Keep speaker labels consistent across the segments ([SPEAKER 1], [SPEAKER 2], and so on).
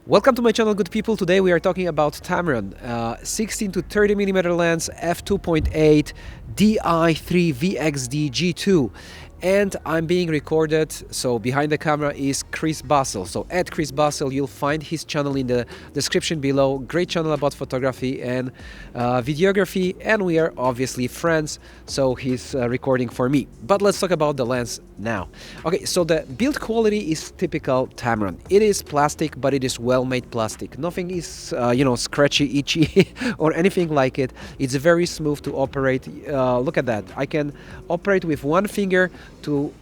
[SPEAKER 1] Welcome to my channel, good people. Today we are talking about Tamron 16 to 30 millimeter lens f2.8 Di3 VXD G2, and I'm being recorded. So behind the camera is Chris Bassel. So at Chris Bassel, you'll find his channel in the description below. Great channel about photography and videography, and we are obviously friends. So he's recording for me. But let's talk about the lens now. Okay, so the build quality is typical Tamron. It is plastic, but it is well-made plastic. Nothing is scratchy, itchy or anything like it. It's very smooth to operate. Look at that. I can operate with one finger to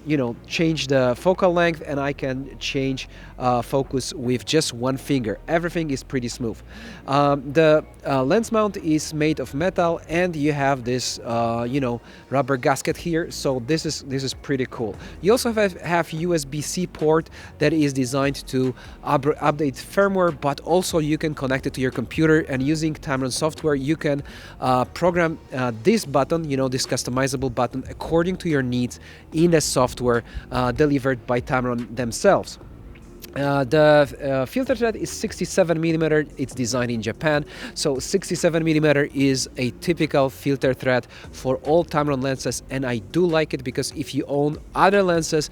[SPEAKER 1] change the focal length, and I can change focus with just one finger. Everything is pretty smooth. The lens mount is made of metal, and you have this rubber gasket here, so this is pretty cool. You also have USB-C port that is designed to update firmware, but also you can connect it to your computer, and using Tamron software you can program this button, this customizable button, according to your needs in the software delivered by Tamron themselves. The filter thread is 67 millimeter. It's designed in Japan, so 67 millimeter is a typical filter thread for all Tamron lenses, and I do like it because if you own other lenses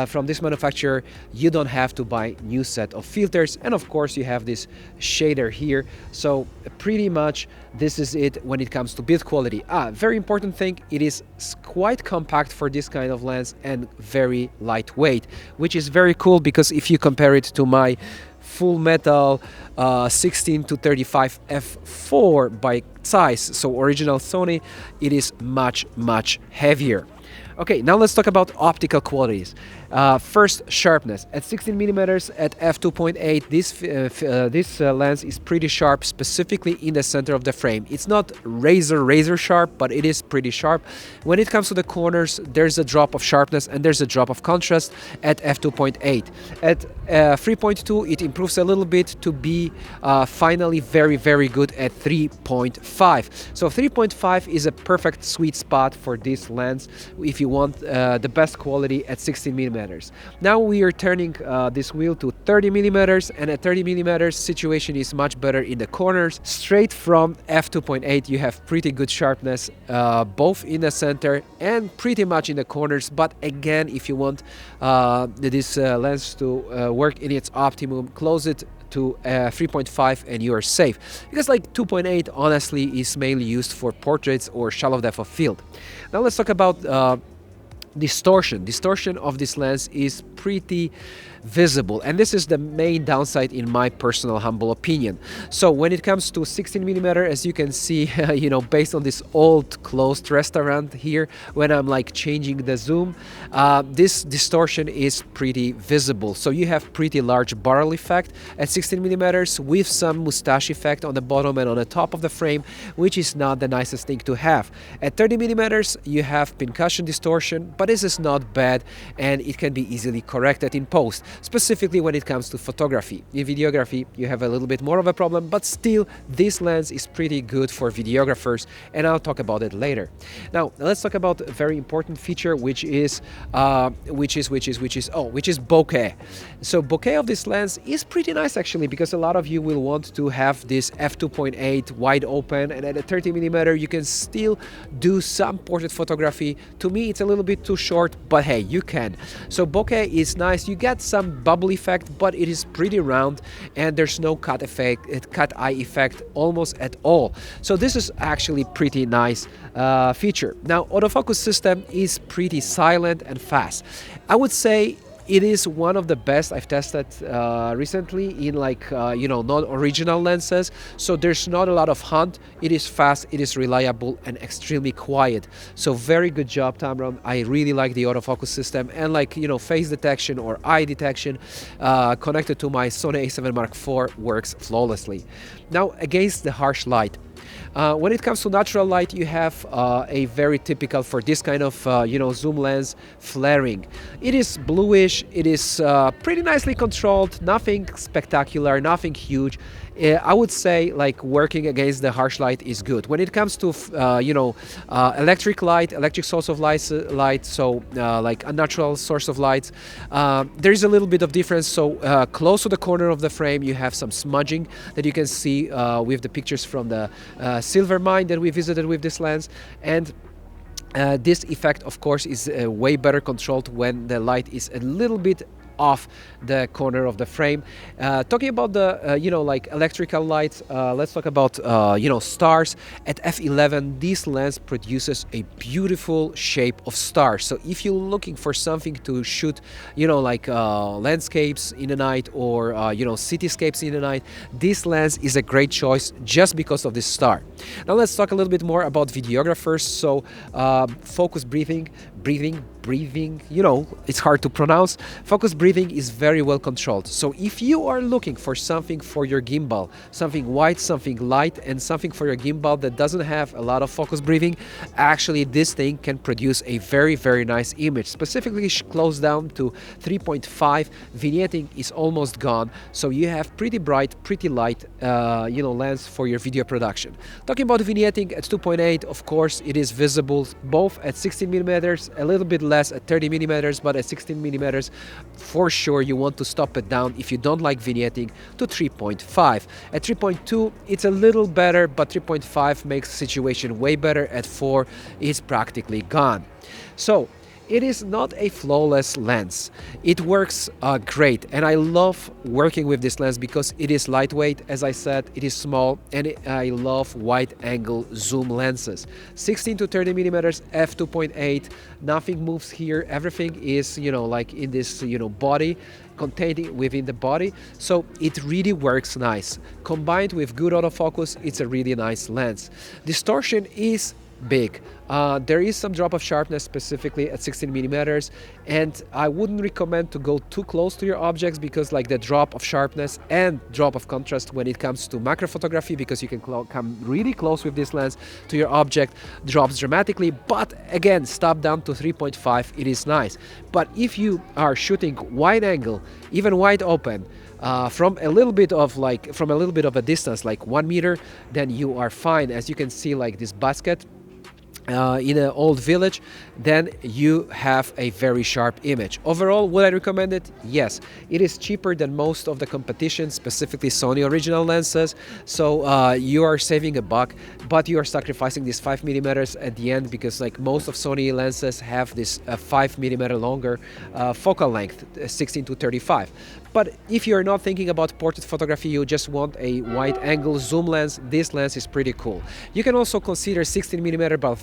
[SPEAKER 1] from this manufacturer, you don't have to buy new set of filters, and of course you have this shader here. So pretty much this is it when it comes to build quality. Very important thing, it is quite compact for this kind of lens and very lightweight, which is very cool because if you compare it to my full metal 16 to 35 f4 by size, so original Sony, it is much heavier. Okay, now let's talk about optical qualities. First, sharpness. At 16 millimeters at f2.8, this lens is pretty sharp, specifically in the center of the frame. It's not razor sharp, but it is pretty sharp. When it comes to the corners, there's a drop of sharpness and there's a drop of contrast at f2.8. At 3.2, it improves a little bit to be finally very good at 3.5. So 3.5 is a perfect sweet spot for this lens if you want the best quality at 16 millimeters. Now we are turning this wheel to 30 millimeters, and at 30 millimeters situation is much better in the corners. Straight from f2.8 you have pretty good sharpness both in the center and pretty much in the corners, but again, if you want this lens to work in its optimum, close it to 3.5 and you are safe, because like 2.8 honestly is mainly used for portraits or shallow depth of field. Now let's talk about distortion of this lens is pretty visible, and this is the main downside in my personal humble opinion. So when it comes to 16 millimeter, as you can see, based on this old closed restaurant here, when I'm like changing the zoom, this distortion is pretty visible. So you have pretty large barrel effect at 16 millimeters with some mustache effect on the bottom and on the top of the frame, which is not the nicest thing to have. At 30 millimeters you have pincushion distortion, but this is not bad and it can be easily corrected in post, specifically when it comes to photography. In videography you have a little bit more of a problem, but still this lens is pretty good for videographers, and I'll talk about it later. Now let's talk about a very important feature, which is bokeh. So bokeh of this lens is pretty nice actually, because a lot of you will want to have this f2.8 wide open, and at a 30 millimeter you can still do some portrait photography. To me it's a little bit too short, but hey, you can. So bokeh is nice. You get some bubble effect, but it is pretty round and there's no cut eye effect almost at all. So this is actually pretty nice feature. Now autofocus system is pretty silent and fast. I would say it is one of the best I've tested recently in non-original lenses. So there's not a lot of hunt. It is fast, it is reliable and extremely quiet. So very good job Tamron. I really like the autofocus system, and face detection or eye detection connected to my Sony A7 Mark IV works flawlessly. Now against the harsh light, When it comes to natural light, you have a very typical for this kind of zoom lens flaring. It is bluish. It is pretty nicely controlled. Nothing spectacular. Nothing huge. I would say like working against the harsh light is good. When it comes to electric light, electric source of light, so like a natural source of light, there is a little bit of difference. So close to the corner of the frame, you have some smudging that you can see with the pictures from the silver mine that we visited with this lens. And this effect, of course, is way better controlled when the light is a little bit off the corner of the frame. Talking about the like electrical lights, let's talk about stars. At f11, this lens produces a beautiful shape of stars. So if you're looking for something to shoot like landscapes in the night or cityscapes in the night, this lens is a great choice just because of this star. Now let's talk a little bit more about videographers. So focus breathing, it's hard to pronounce. Focus breathing is very well controlled. So if you are looking for something for your gimbal, something white, something light, and something for your gimbal that doesn't have a lot of focus breathing, actually this thing can produce a very, very nice image. Specifically close down to 3.5, vignetting is almost gone. So you have pretty bright, pretty light lens for your video production. Talking about vignetting at 2.8, of course, it is visible both at 16 millimeters, a little bit less at 30 millimeters, but at 16 millimeters, for sure you want to stop it down if you don't like vignetting to 3.5. At 3.2, it's a little better, but 3.5 makes the situation way better. At 4, it's practically gone. So it is not a flawless lens. It works great, and I love working with this lens because it is lightweight, as I said, it is small, and I love wide angle zoom lenses. 16 to 30 millimeters f2.8, nothing moves here, everything is like in this body, contained within the body, so it really works nice. Combined with good autofocus, it's a really nice lens. Distortion is big. There is some drop of sharpness specifically at 16 millimeters, and I wouldn't recommend to go too close to your objects because like the drop of sharpness and drop of contrast when it comes to macro photography, because you can come really close with this lens to your object, drops dramatically. But again, stop down to 3.5, it is nice. But if you are shooting wide angle, even wide open, from a little bit of a distance, like 1 meter, then you are fine. As you can see, like this basket in an old village, then you have a very sharp image. Overall, would I recommend it? Yes. It is cheaper than most of the competition, specifically Sony original lenses, so you are saving a buck, but you are sacrificing this 5 millimeters at the end because like most of Sony lenses have this 5 millimeter longer focal length, 16 to 35. But if you're not thinking about portrait photography, you just want a wide angle zoom lens, this lens is pretty cool. You can also consider 16 millimeter by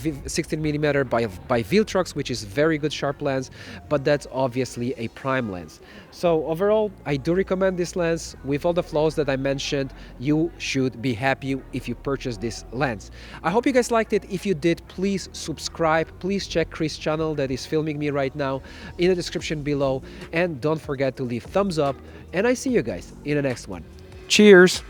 [SPEAKER 1] Viltrox, which is very good sharp lens, but that's obviously a prime lens. So overall, I do recommend this lens. With all the flaws that I mentioned, you should be happy if you purchase this lens. I hope you guys liked it. If you did, please subscribe. Please check Chris' channel that is filming me right now in the description below. And don't forget to leave thumbs up. And I see you guys in the next one. Cheers!